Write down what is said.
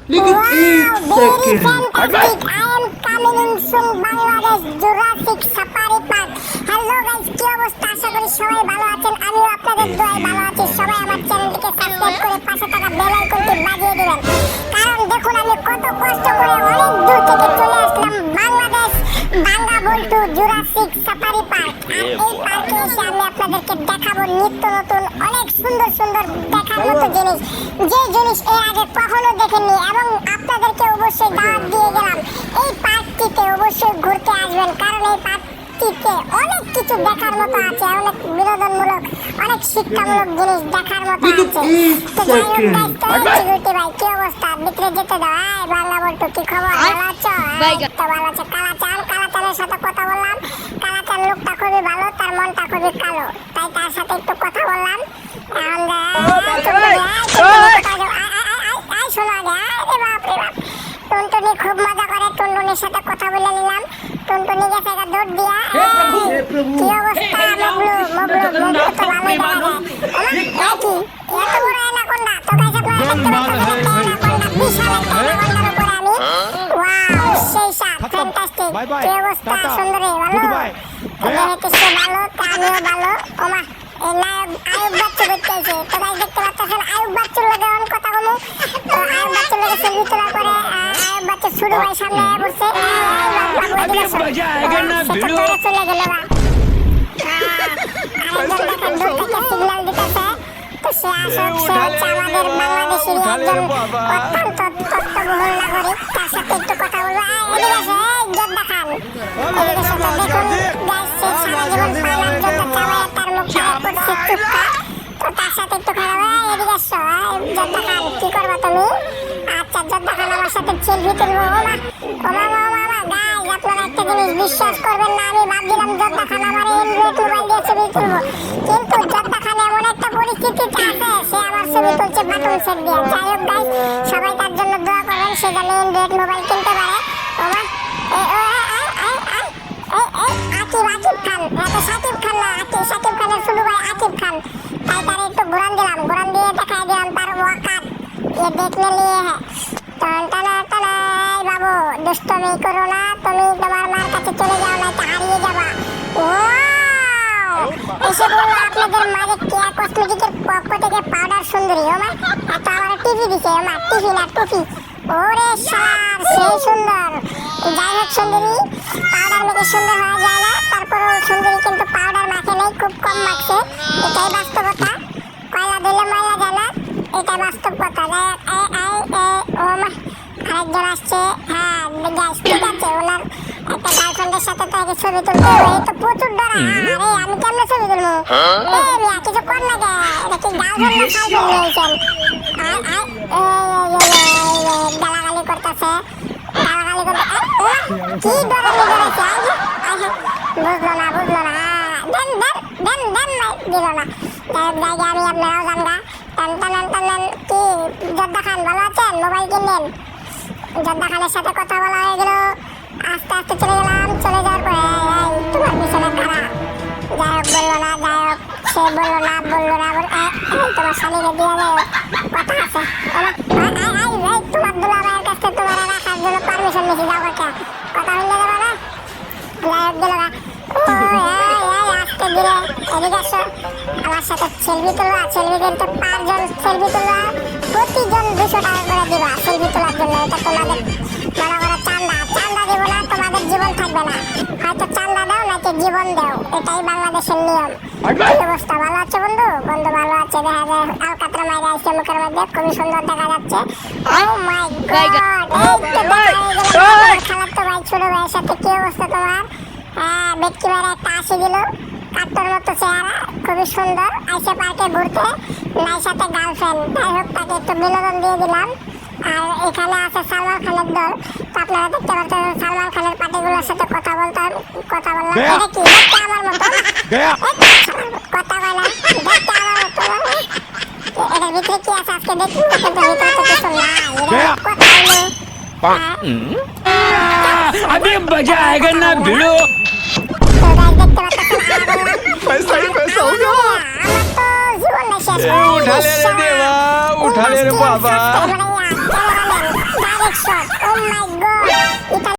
लेकिन एक very second fantastic. I am coming in soon Bangladesh Jurassic Safari Park. Hello guys, কি অবস্থা? আশা করি সবাই ভালো আছেন। আমিও আপনাদের দোয়ায় ভালো আছি। সবাই আমার চ্যানেলটিকে সাবস্ক্রাইব করে পাশে থাকা বেল আইকনটি বাজিয়ে দিবেন। কারণ দেখুন আমি কত কষ্ট করে অনেক দূর থেকে চলে আসলাম বাংলাদেশ বাঙ্গাবল্টু জুরাসিক সাফারি পার্ক। আর এই পার্কে এসে আমি আপনাদেরকে দেখাবো নিত্য নতুন অনেক সুন্দর সুন্দর দেখার মতো জিনিস, যে জিনিস এর আগে কখনো দেখেননি। এবং আপনাদেরকে অবশ্যই দাওয়াত দিয়ে গেলাম এই পার্কটিতে অবশ্যই ঘুরতে আসবেন, কারণ এই পার্কটিতে অনেক কিছু দেখার মতো আছে, অনেক বিনোদনমূলক অনেক শিক্ষামূলক জিনিস দেখার মতো আছে। তো যাই হোক guys, তো সিকিউরিটি ভাই কি অবস্থা? ভিতরে যেতে দাও। এই বাঙ্গাবল্টু কি খবর? ভালো আছো? তো ভালো আছে। কালাচানের সাথে কথা বললাম। কালাচান লোকটা খুবই ভালো, তার মনটা খুবই কালো, তাই তার সাথে একটু কথা বললাম। টুনটুনি খুব মজা করে, টুনটুনির সাথে কথা বলে নিলাম। টুনটুনি গেছে দৌড় দিয়া। কি অবস্থা? মগলু তো ভালোই দেখা যায়। কি এত বড় অ্যানাকোন্ডা? তো গাইস আপনারা দেখতে পাচ্ছেন বিশাল একটা অ্যানাকোন্ডার উপরে আমি। ওয়াও, সেই সাপ, ফ্যান্টাস্টিক। কি অবস্থা? সুন্দরী ভালো, দেখতে সে ভালো, আমিও ভালো। ওমা এই নায়ক আয়ুব বাচ্চু করতেছে। তো গাইস দেখতে পাচ্ছেন আয়ুব বাচ্চুর লগে অন কথা বলবো। তো আয়ুব বাচ্চুর লগে সেলফি তোলার পরে আয়ুব বাচ্চু শুরু হয় সামনে বসে। চলে গেল বা আরেকজন দেখেন দূর থেকে সিগন্যাল দিতেছে। তো সে আসক, সে হচ্ছে আমাদের বাংলাদেশের একজন অত্যন্ত তত্ত্ববহুল নাগরিক। তার সাথে একটু কথা বলবো। এদিকে আসো, এই যোদ্ধা খান এদিকে আসো। তো দেখুন গাইস, সে সারা জীবন পালার যোদ্ধা চাওয়ায় তার মুখ করছে চুপকা। তো তার সাথে একটু কথা বলবো। এদিকে আসো, যোদ্ধা খান কি করবা তুমি? আচ্ছা যোদ্ধা খান আমার সাথে সেলফি তুলবো। গাইস আপনারা একটা জিনিস বিশ্বাস করবেন না, আমি ভাবছিলাম যোদ্ধা খান আমার অ্যান্ড্রয়েড মোবাইল দিয়ে ছবি তুলবো, কিন্তু যোদ্ধা খান এমন একটা পরিস্থিতিতে আছে, সে আমার ছবি তুলছে বাটন সেট দিয়ে। যাই হোক গাইস, সবাই তার জন্য দোয়া করবেন, সে যেন অ্যান্ড্রয়েড মোবাইল কিনতে পারে। আকিব খান, এটা সাকিব খান না, সাকিব খানের ছোট ভাই আকিব খান। তাই তার একটু ঘুরান দিলাম, ঘুরান দিয়ে দেখাই দিলাম তার ওয়াকাত। ये देखने लिए है। বাবু দুষ্টমি করো না, তুমি তোমার মার কাছে চলে যাও, না তো হারিয়ে যাবা। এসে বললো আপনাদের মাঝে কেয়া কসমেটিকের পক্ষ থেকে পাউডার সুন্দরী। ও মা, এত আমার টিভি দিছে। ও মা, টিভি না টুপি। ওরে শালার, সেই সুন্দর। যাই হোক সুন্দরী, পাউডার মেখে সুন্দর হওয়া যায় না, তারপরও সুন্দরী কিন্তু পাউডার মাখে নেই, খুব কম মাখছে। এটাই বাস্তবতা, কয়লা দিলে ময়লা যায় না, এটাই বাস্তব কথা। ও মা, আরেকজন আসছে। হ্যাঁ গাইস ঠিক আছে, ওনার একটা গার্লফ্রেন্ডের সাথে তো আগে ছবি তুলতে হবে। এই তো প্রচুর ডরা। আরে আমি কেমনে ছবি তুলবো? মিয়া কিছু কর না গে, এটা কি গার্লফ্রেন্ড না ফার্লফ্রেন্ড নিয়েছেন? গালাগালি করতেছে, গালাগালি করতে কি ডরানি ডরাইছে? বুঝলো না দেন দিল না। জায়গা আমি আপনারাও জানগা। টান কি যোদ্ধা খান ভালো আছেন? মোবাইল কিনলেন? যোদ্ধা খানের সাথে কথা বলা হয়ে গেল। আস্তে আস্তে চলে গেলাম। চলে যাওয়ার পরে তোমার পিছনে খারাপ। যাই হোক বললো না, সে বললো না তোমার স্বামীকে দিয়ে কথা আছে। তোমার দুলা ভাইয়ের কাছে তোমার রাখার জন্য পারমিশন নিয়েছি, যাও কাকা কথা হইলে যাবো না। যাই হোক গেল না। আস্তে ধীরে এদিকে আসো, আমার সাথে সেলফি তুলবা। সেলফি কিন্তু 5 জন সেলফি তুলবা, প্রতিজন 200 টাকা করে দিবা সেলফি তোলার জন্য। এটা তোমাদের মনে করো চান্দা দিব না, তোমাদের জীবন থাকবে না। হয়তো চান্দা দাও নাকি জীবন দাও, এটাই বাংলাদেশের নিয়ম। কি অবস্থা? ভালো আছে বন্ধু ভালো আছে। দেখা যায় আলকাতরা মাইরা আসছে মুখের মধ্যে, খুবই সুন্দর দেখা যাচ্ছে। ও মাই গড, এই তো দেখা হয়ে গেল খালাতো ভাই ছোট ভাইয়ের সাথে। কি অবস্থা তোমার? হ্যাঁ ব্যক্তি ভাইরা একটা আসি দিল, কাট্টর মতো চেহারা, খুবই সুন্দর। আইসে পার্কে ঘুরতে, নাই সাথে গার্লফ্রেন্ড। যাই হোক তাকে একটু বিনোদন দিয়ে দিলাম। আর এখানে আছে সালমান খানের দল। তো আপনারা দেখতে পাচ্ছেন সালমান খানের পার্টিগুলোর সাথে কথা বললাম। এটা কি দেখতে আমার মতো? কথা বলা দেখতে আমার মতো। এটার ভিতরে কি আছে আজকে দেখুন, কিন্তু ভিতরে তো কিছু নাই। কথা হলো अभी मजा आएगा ना भिड़ो। तो गाइस देखते पाচ্ছেন पैसा ही पैसा होगा। আমার তো জীবন শেষ। उठा ले रे देवा, उठा ले रे बाबा। ও মাই গড